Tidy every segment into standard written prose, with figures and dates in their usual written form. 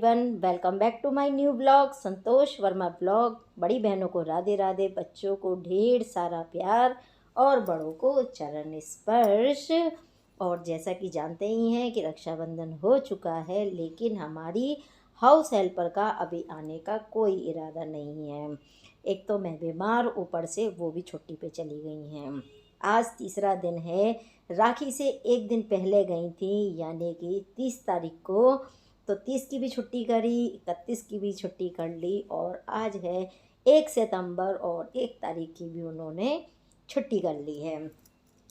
Everyone, welcome back to my new blog Santosh Varma blog. बड़ी बहनों को राधे राधे, बच्चों को ढेर सारा प्यार और बड़ों को चरण स्पर्श। और जैसा कि जानते ही हैं कि रक्षाबंधन हो चुका है, लेकिन हमारी हाउस हेल्पर का अभी आने का कोई इरादा नहीं है। एक तो मैं बीमार, ऊपर से वो भी छुट्टी पे चली गई हैं। आज तीसरा दिन है। राखी से एक दिन पहले गई थी, यानी कि 30 तारीख को। तो 30 की भी छुट्टी करी, 31 की भी छुट्टी कर ली और आज है 1 सितंबर और 1 तारीख की भी उन्होंने छुट्टी कर ली है।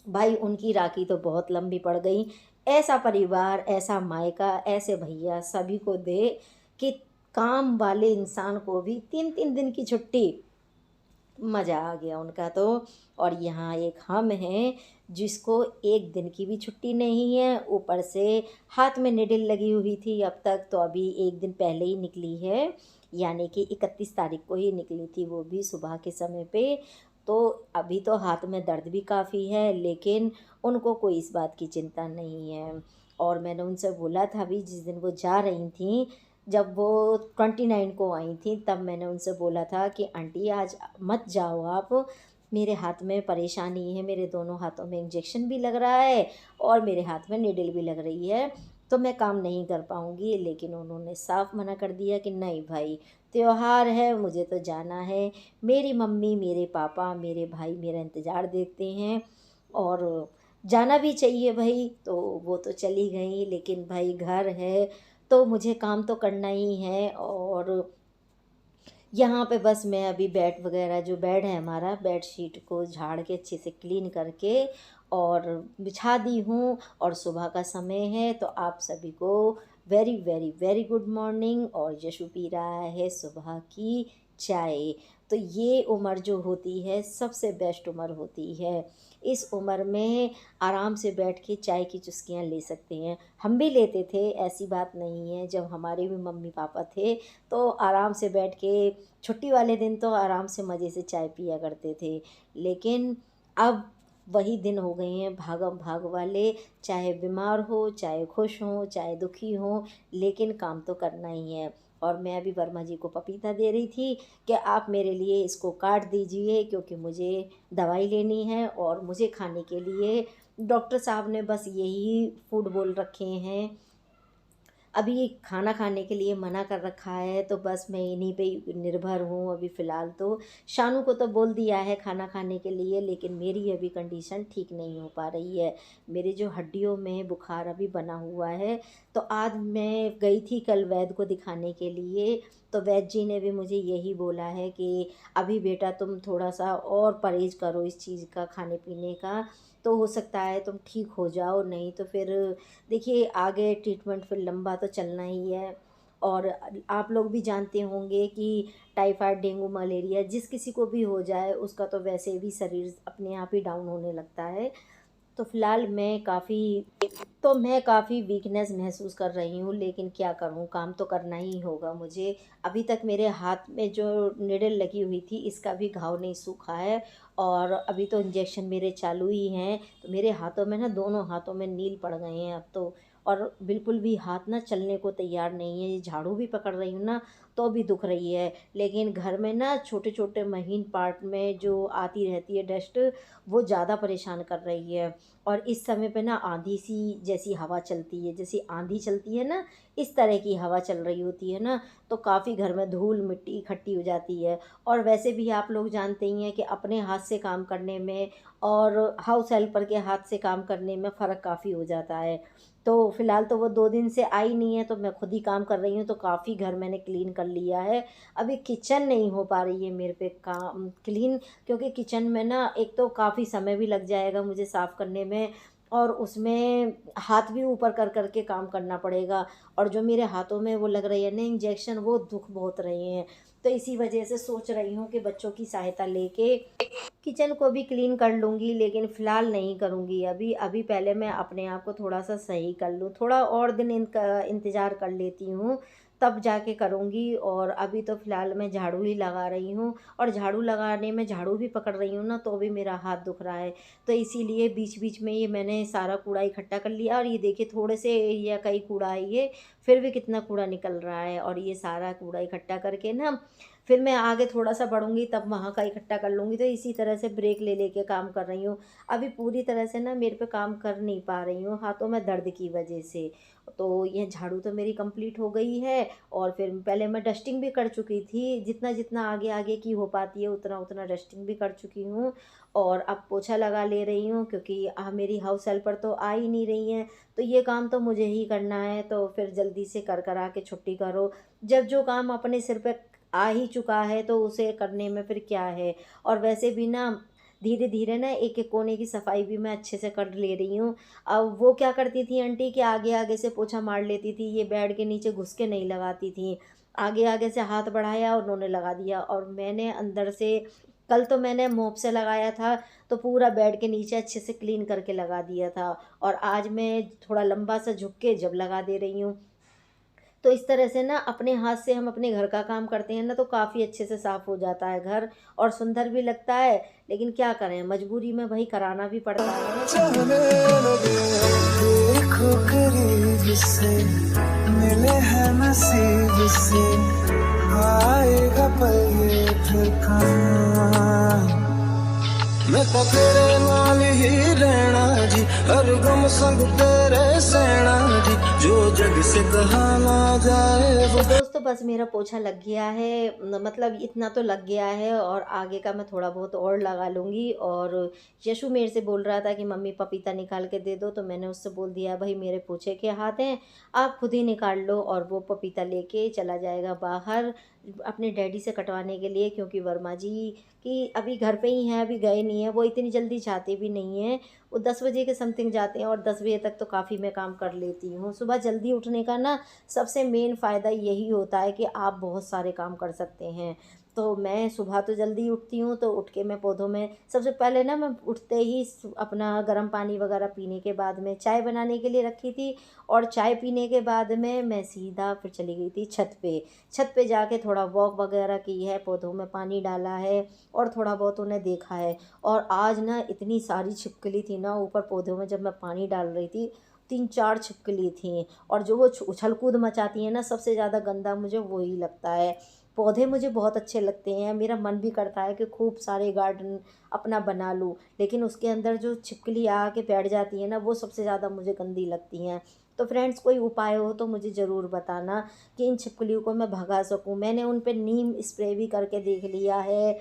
भाई उनकी राखी तो बहुत लंबी पड़ गई। ऐसा परिवार, ऐसा मायका, ऐसे भैया सभी को दे कि काम वाले इंसान को भी 3-3 दिन की छुट्टी। मज़ा आ गया उनका तो। और यहाँ एक हम हैं जिसको एक दिन की भी छुट्टी नहीं है, ऊपर से हाथ में निडिल लगी हुई थी अब तक, तो अभी एक दिन पहले ही निकली है, यानी कि 31 तारीख को ही निकली थी, वो भी सुबह के समय पे। तो अभी तो हाथ में दर्द भी काफ़ी है, लेकिन उनको कोई इस बात की चिंता नहीं है। और मैंने उनसे बोला था अभी जिस दिन वो जा रही थी, जब वो 29 को आई थी, तब मैंने उनसे बोला था कि आंटी आज मत जाओ आप, मेरे हाथ में परेशानी है, मेरे दोनों हाथों में इंजेक्शन भी लग रहा है और मेरे हाथ में नीडल भी लग रही है, तो मैं काम नहीं कर पाऊँगी। लेकिन उन्होंने साफ मना कर दिया कि नहीं भाई, त्योहार है, मुझे तो जाना है। मेरी मम्मी, मेरे पापा, मेरे भाई मेरा इंतज़ार देखते हैं और जाना भी चाहिए भाई। तो वो तो चली गई, लेकिन भाई घर है तो मुझे काम तो करना ही है। और यहाँ पे बस मैं अभी बेड वगैरह, जो बेड है हमारा, बेड शीट को झाड़ के अच्छे से क्लीन करके और बिछा दी हूँ। और सुबह का समय है, तो आप सभी को very very very good morning. और यशु पी रहा है सुबह की चाय। तो ये उम्र जो होती है सबसे बेस्ट उम्र होती है। इस उम्र में आराम से बैठ के चाय की चुस्कियाँ ले सकते हैं। हम भी लेते थे, ऐसी बात नहीं है। जब हमारे भी मम्मी पापा थे तो आराम से बैठ के, छुट्टी वाले दिन तो आराम से मज़े से चाय पिया करते थे। लेकिन अब वही दिन हो गए हैं भागम भाग वाले। चाहे बीमार हो, चाहे खुश हो, चाहे दुखी हो, लेकिन काम तो करना ही है। और मैं अभी वर्मा जी को पपीता दे रही थी कि आप मेरे लिए इसको काट दीजिए, क्योंकि मुझे दवाई लेनी है और मुझे खाने के लिए डॉक्टर साहब ने बस यही फूड बोल रखे हैं। अभी खाना खाने के लिए मना कर रखा है, तो बस मैं इन्हीं पे ही निर्भर हूँ अभी फ़िलहाल तो। शानू को तो बोल दिया है खाना खाने के लिए, लेकिन मेरी अभी कंडीशन ठीक नहीं हो पा रही है। मेरे जो हड्डियों में बुखार अभी बना हुआ है। तो आज मैं गई थी कल वैद्य को दिखाने के लिए, तो वैद्य जी ने भी मुझे यही बोला है कि अभी बेटा तुम थोड़ा सा और परहेज़ करो इस चीज़ का, खाने पीने का, तो हो सकता है तुम ठीक हो जाओ, नहीं तो फिर देखिए आगे ट्रीटमेंट फिर लंबा तो चलना ही है। और आप लोग भी जानते होंगे कि टाइफाइड, डेंगू, मलेरिया जिस किसी को भी हो जाए, उसका तो वैसे भी शरीर अपने आप ही डाउन होने लगता है। तो फ़िलहाल मैं काफ़ी वीकनेस महसूस कर रही हूँ, लेकिन क्या करूँ, काम तो करना ही होगा मुझे। अभी तक मेरे हाथ में जो निडल लगी हुई थी, इसका भी घाव नहीं सूखा है। और अभी तो इंजेक्शन मेरे चालू ही हैं, तो मेरे हाथों में ना, दोनों हाथों में नील पड़ गए हैं अब तो। और बिल्कुल भी हाथ ना चलने को तैयार नहीं है। ये झाड़ू भी पकड़ रही हूँ ना, तो भी दुख रही है। लेकिन घर में ना छोटे छोटे महीन पार्ट में जो आती रहती है डस्ट, वो ज़्यादा परेशान कर रही है। और इस समय पे ना आंधी सी जैसी हवा चलती है, जैसी आंधी चलती है ना, इस तरह की हवा चल रही होती है ना, तो काफ़ी घर में धूल मिट्टी इकट्ठी हो जाती है। और वैसे भी आप लोग जानते ही हैं कि अपने हाथ से काम करने में और हाउस हेल्पर के हाथ से काम करने में फ़र्क काफ़ी हो जाता है। तो फ़िलहाल तो वो 2 दिन से आई नहीं है, तो मैं खुद ही काम कर रही हूँ, तो काफ़ी घर मैंने क्लीन कर लिया है। अभी किचन नहीं हो पा रही है मेरे पे काम क्लीन, क्योंकि किचन में ना एक तो काफ़ी समय भी लग जाएगा मुझे साफ़ करने में, और उसमें हाथ भी ऊपर कर कर के काम करना पड़ेगा। और जो मेरे हाथों में वो लग रही है ना इंजेक्शन, वो दुख बहुत रहे हैं। तो इसी वजह से सोच रही हूँ कि बच्चों की सहायता लेके किचन को भी क्लीन कर लूँगी, लेकिन फ़िलहाल नहीं करूँगी अभी। अभी पहले मैं अपने आप को थोड़ा सा सही कर लूँ, थोड़ा और दिन इनका इंतज़ार कर लेती हूँ, तब जाके करूँगी। और अभी तो फ़िलहाल मैं झाड़ू ही लगा रही हूँ, और झाड़ू लगाने में झाड़ू भी पकड़ रही हूँ ना, तो भी मेरा हाथ दुख रहा है। तो इसीलिए बीच बीच में ये मैंने सारा कूड़ा इकट्ठा कर लिया, और ये देखिए थोड़े से एरिया का ही कूड़ा है ये, फिर भी कितना कूड़ा निकल रहा है। और ये सारा कूड़ा इकट्ठा करके ना, फिर मैं आगे थोड़ा सा बढ़ूँगी तब वहाँ का इकट्ठा कर लूँगी। तो इसी तरह से ब्रेक ले लेके काम कर रही हूँ। अभी पूरी तरह से ना मेरे पे काम कर नहीं पा रही हूँ हाथों में दर्द की वजह से। तो ये झाड़ू तो मेरी कंप्लीट हो गई है, और फिर पहले मैं डस्टिंग भी कर चुकी थी, जितना जितना आगे आगे की हो पाती है उतना उतना डस्टिंग भी कर चुकी हूँ। और अब पोछा लगा ले रही हूँ, क्योंकि मेरी हाउस हेल्पर तो आ ही नहीं रही हैं, तो ये काम तो मुझे ही करना है। तो फिर जल्दी से कर करा के छुट्टी करो। जब जो काम अपने सिर पे आ ही चुका है तो उसे करने में फिर क्या है। और वैसे भी ना धीरे धीरे ना एक एक कोने की सफाई भी मैं अच्छे से कर ले रही हूँ। अब वो क्या करती थी आंटी कि आगे आगे से पोछा मार लेती थी, ये बेड के नीचे घुस के नहीं लगाती थी। आगे आगे से हाथ बढ़ाया और उन्होंने लगा दिया, और मैंने अंदर से, कल तो मैंने मोप से लगाया था, तो पूरा बेड के नीचे अच्छे से क्लीन करके लगा दिया था। और आज मैं थोड़ा लंबा सा झुक के जब लगा दे रही हूँ। तो इस तरह से ना अपने हाथ से हम अपने घर का काम करते हैं ना, तो काफ़ी अच्छे से साफ़ हो जाता है घर, और सुंदर भी लगता है। लेकिन क्या करें, मजबूरी में वही कराना भी पड़ता है। चलने लगे देखो करीब से, मिले हैं नसीब से, आएगा पल ये फिर कहाँ। मैं तो तेरे नाल ही रहना जी, हर गम संग तेरे सहना जी, जो जग से कहा ना जाए तो वो। दोस्तों बस मेरा पोछा लग गया है, मतलब इतना तो लग गया है, और आगे का मैं थोड़ा बहुत और लगा लूँगी। और यशु मेरे से बोल रहा था कि मम्मी पपीता निकाल के दे दो, तो मैंने उससे बोल दिया भाई मेरे पोछे के हाथ हैं, आप खुद ही निकाल लो। और वो पपीता लेके चला जाएगा बाहर अपने डैडी से कटवाने के लिए, क्योंकि वर्मा जी की अभी घर पे ही हैं, अभी गए नहीं हैं। वो इतनी जल्दी जाते भी नहीं हैं, वो 10 बजे के समथिंग जाते हैं, और 10 बजे तक तो काफ़ी मैं काम कर लेती हूँ। सुबह जल्दी उठने का ना सबसे मेन फ़ायदा यही होता है कि आप बहुत सारे काम कर सकते हैं। तो मैं सुबह तो जल्दी उठती हूँ, तो उठ के मैं पौधों में सबसे पहले ना, मैं उठते ही अपना गर्म पानी वगैरह पीने के बाद में चाय बनाने के लिए रखी थी, और चाय पीने के बाद में मैं सीधा फिर चली गई थी छत पे। छत पे जाके थोड़ा वॉक वगैरह की है, पौधों में पानी डाला है, और थोड़ा बहुत उन्हें देखा है। और आज ना इतनी सारी छिपकली थी ना ऊपर पौधों में, जब मैं पानी डाल रही थी 3-4 छिपकली थी। और जो वो उछल कूद मचाती हैं ना, सबसे ज़्यादा गंदा मुझे वही लगता है। पौधे मुझे बहुत अच्छे लगते हैं, मेरा मन भी करता है कि खूब सारे गार्डन अपना बना लूँ, लेकिन उसके अंदर जो छिपकली आके बैठ जाती है ना, वो सबसे ज़्यादा मुझे गंदी लगती हैं। तो फ्रेंड्स कोई उपाय हो तो मुझे ज़रूर बताना कि इन छिपकलियों को मैं भगा सकूँ। मैंने उन पे नीम स्प्रे भी करके देख लिया है,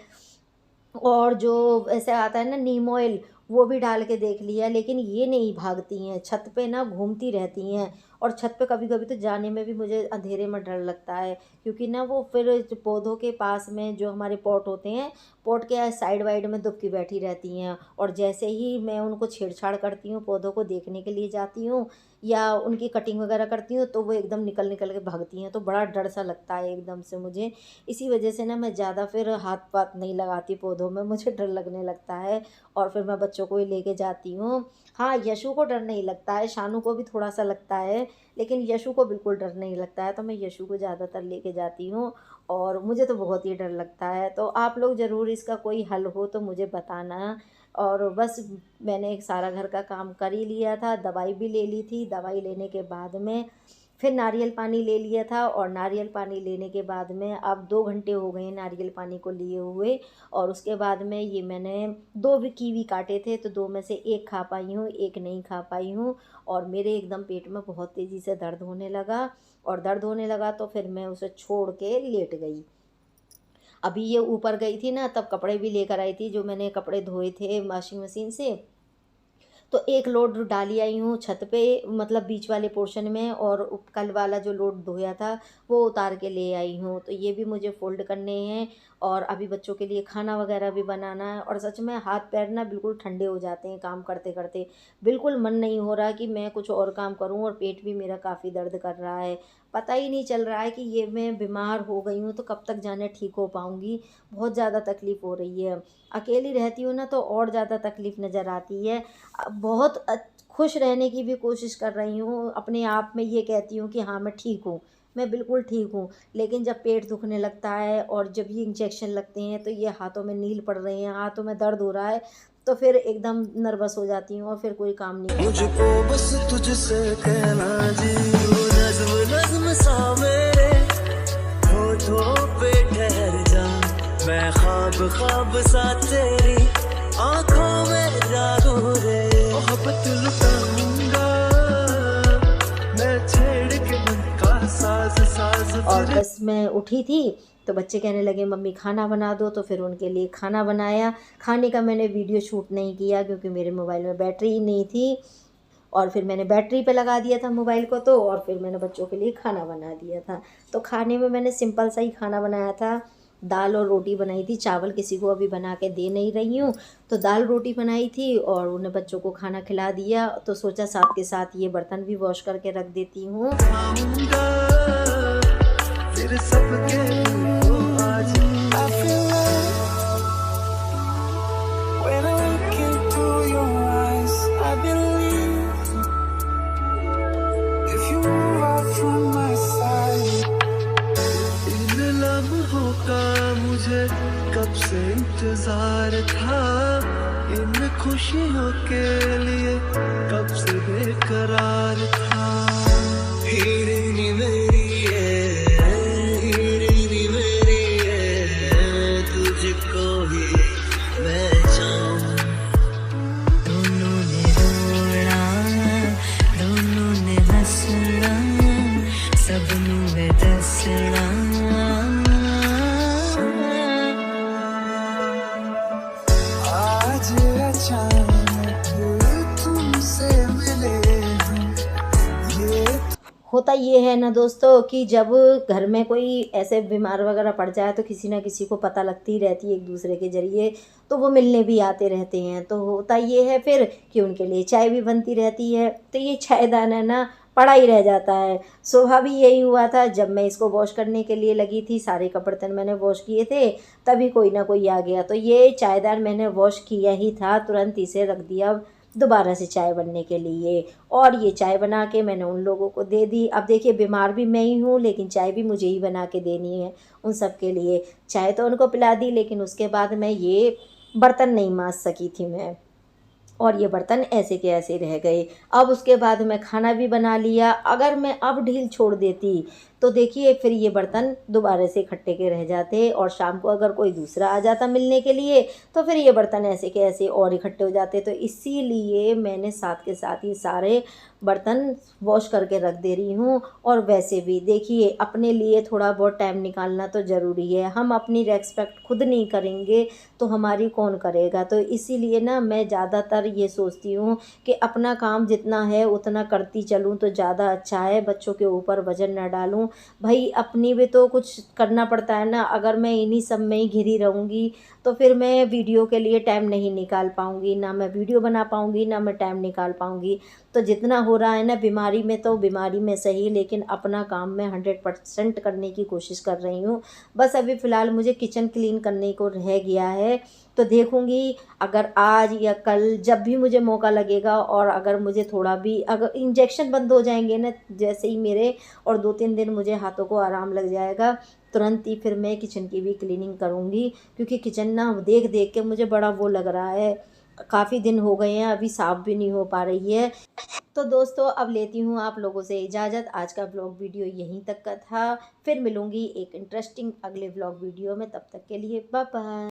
और जो ऐसे आता है ना नीम ऑयल, वो भी डाल के देख लिया, लेकिन ये नहीं भागती हैं, छत पे ना घूमती रहती हैं। और छत पे कभी कभी तो जाने में भी मुझे अंधेरे में डर लगता है, क्योंकि ना वो फिर जो पौधों के पास में जो हमारे पॉट होते हैं, पॉट के साइड वाइड में दुबकी बैठी रहती हैं। और जैसे ही मैं उनको छेड़छाड़ करती हूँ, पौधों को देखने के लिए जाती हूँ या उनकी कटिंग वगैरह करती हूँ, तो वो एकदम निकल निकल के भागती हैं, तो बड़ा डर सा लगता है एकदम से मुझे। इसी वजह से ना मैं ज़्यादा फिर हाथ पात नहीं लगाती पौधों में, मुझे डर लगने लगता है। और फिर मैं बच्चों को ही लेके जाती हूँ। हाँ, यशु को डर नहीं लगता है, शानू को भी थोड़ा सा लगता है, लेकिन यशु को बिल्कुल डर नहीं लगता है, तो मैं यशु को ज़्यादातर लेके जाती हूँ। और मुझे तो बहुत ही डर लगता है। तो आप लोग ज़रूर इसका कोई हल हो तो मुझे बताना। और बस मैंने एक सारा घर का काम कर ही लिया था, दवाई भी ले ली थी। दवाई लेने के बाद में फिर नारियल पानी ले लिया था, और नारियल पानी लेने के बाद में अब 2 घंटे हो गए नारियल पानी को लिए हुए। और उसके बाद में ये मैंने 2 भी कीवी काटे थे, तो 2 में से 1 खा पाई हूँ, 1 नहीं खा पाई हूँ। और मेरे एकदम पेट में बहुत तेज़ी से दर्द होने लगा, और दर्द होने लगा तो फिर मैं उसे छोड़ के लेट गई। अभी ये ऊपर गई थी ना, तब कपड़े भी लेकर आई थी, जो मैंने कपड़े धोए थे वॉशिंग मशीन से, तो एक लोड डाली आई हूँ छत पे, मतलब बीच वाले पोर्शन में, और कल वाला जो लोड धोया था वो उतार के ले आई हूँ। तो ये भी मुझे फ़ोल्ड करने हैं, और अभी बच्चों के लिए खाना वगैरह भी बनाना है। और सच में हाथ पैर ना बिल्कुल ठंडे हो जाते हैं काम करते करते, बिल्कुल मन नहीं हो रहा कि मैं कुछ और काम करूँ, और पेट भी मेरा काफ़ी दर्द कर रहा है। पता ही नहीं चल रहा है कि ये मैं बीमार हो गई हूँ तो कब तक जाने ठीक हो पाऊँगी। बहुत ज़्यादा तकलीफ़ हो रही है। अकेली रहती हूँ ना तो और ज़्यादा तकलीफ़ नज़र आती है। बहुत खुश रहने की भी कोशिश कर रही हूँ, अपने आप में ये कहती हूँ कि हाँ मैं ठीक हूँ, मैं बिल्कुल ठीक हूँ। लेकिन जब पेट दुखने लगता है और जब ये इंजेक्शन लगते हैं तो ये हाथों में नील पड़ रही हैं, हाथों में दर्द हो रहा है, तो फिर एकदम नर्वस हो जाती हूँ और फिर कोई काम नहीं कर मुझको पाती। बस तुझसे कहना जी, तू नज्म नज्म सा मेरे होठों पे ठहर जा, मैं ख्वाब ख्वाब सा तेरी आंखों में जागू रे, मोहब्बत लुटाऊंगा मैं छेड़ के मन का साज साज और तेरे। बस मैं उठी थी तो बच्चे कहने लगे मम्मी खाना बना दो, तो फिर उनके लिए खाना बनाया। खाने का मैंने वीडियो शूट नहीं किया क्योंकि मेरे मोबाइल में बैटरी ही नहीं थी, और फिर मैंने बैटरी पे लगा दिया था मोबाइल को, तो और फिर मैंने बच्चों के लिए खाना बना दिया था। तो खाने में मैंने सिंपल सा ही खाना बनाया था, दाल और रोटी बनाई थी। चावल किसी को अभी बना के दे नहीं रही हूँ, तो दाल रोटी बनाई थी और उन्हें बच्चों को खाना खिला दिया। तो सोचा साथ के साथ ये बर्तन भी वॉश करके रख देती हूँ। आऊंगा तेरे सबके दिल को आज। I feel like when I look into your eyes, I believe if you move out from my side. इन लम्हों का मुझे कब से इंतजार था, इन खुशियों के लिए कब से बेकरार था। हीरे नी मेरी हीरे मेरी तुझको ही मैं चाहूं। दोनों ने रोना, दोनों ने हंसना, सबनों में दसना। आज अचानक तुमसे मिले हम, ये होता ये है ना दोस्तों कि जब घर में कोई ऐसे बीमार वगैरह पड़ जाए तो किसी ना किसी को पता लगती रहती है एक दूसरे के ज़रिए, तो वो मिलने भी आते रहते हैं। तो होता ये है फिर कि उनके लिए चाय भी बनती रहती है, तो ये चायदान है ना पड़ा ही रह जाता है। सुबह भी यही हुआ था, जब मैं इसको वॉश करने के लिए लगी थी, सारे कपड़े बर्तन मैंने वॉश किए थे, तभी कोई ना कोई आ गया। तो ये चायदान मैंने वॉश किया ही था, तुरंत इसे रख दिया दोबारा से चाय बनने के लिए, और ये चाय बना के मैंने उन लोगों को दे दी। अब देखिए बीमार भी मैं ही हूँ, लेकिन चाय भी मुझे ही बना के देनी है उन सब के लिए। चाय तो उनको पिला दी, लेकिन उसके बाद मैं ये बर्तन नहीं मांज सकी थी मैं, और ये बर्तन ऐसे के ऐसे रह गए। अब उसके बाद मैं खाना भी बना लिया। अगर मैं अब ढील छोड़ देती तो देखिए फिर ये बर्तन दोबारा से इकट्ठे के रह जाते, और शाम को अगर कोई दूसरा आ जाता मिलने के लिए तो फिर ये बर्तन ऐसे के ऐसे और इकट्ठे हो जाते। तो इसीलिए मैंने साथ के साथ ये सारे बर्तन वॉश करके रख दे रही हूँ। और वैसे भी देखिए अपने लिए थोड़ा बहुत टाइम निकालना तो ज़रूरी है। हम अपनी रेस्पेक्ट खुद नहीं करेंगे तो हमारी कौन करेगा। तो इसीलिए ना मैं ज़्यादातर ये सोचती हूँ कि अपना काम जितना है उतना करती चलूँ तो ज़्यादा अच्छा है, बच्चों के ऊपर वज़न न डालूँ। भाई अपनी भी तो कुछ करना पड़ता है ना। अगर मैं इन्हीं सब में ही घिरी रहूँगी तो फिर मैं वीडियो के लिए टाइम नहीं निकाल पाऊँगी, ना मैं वीडियो बना पाऊँगी, ना मैं टाइम निकाल पाऊँगी। तो जितना हो रहा है ना बीमारी में, तो बीमारी में सही, लेकिन अपना काम मैं 100% करने की कोशिश कर रही हूँ। बस अभी फ़िलहाल मुझे किचन क्लीन करने को रह गया है, तो देखूँगी अगर आज या कल जब भी मुझे मौका लगेगा, और अगर मुझे थोड़ा भी अगर इंजेक्शन बंद हो जाएंगे ना जैसे ही मेरे, और 2-3 दिन मुझे हाथों को आराम लग जाएगा, तुरंत ही फिर मैं किचन की भी क्लीनिंग करूँगी। क्योंकि किचन ना देख देख के मुझे बड़ा वो लग रहा है, काफ़ी दिन हो गए हैं, अभी साफ़ भी नहीं हो पा रही है। तो दोस्तों अब लेती हूँ आप लोगों से इजाज़त। आज का व्लॉग वीडियो यहीं तक का था, फिर मिलूँगी एक इंटरेस्टिंग अगले व्लॉग वीडियो में। तब तक के लिए बाय बाय।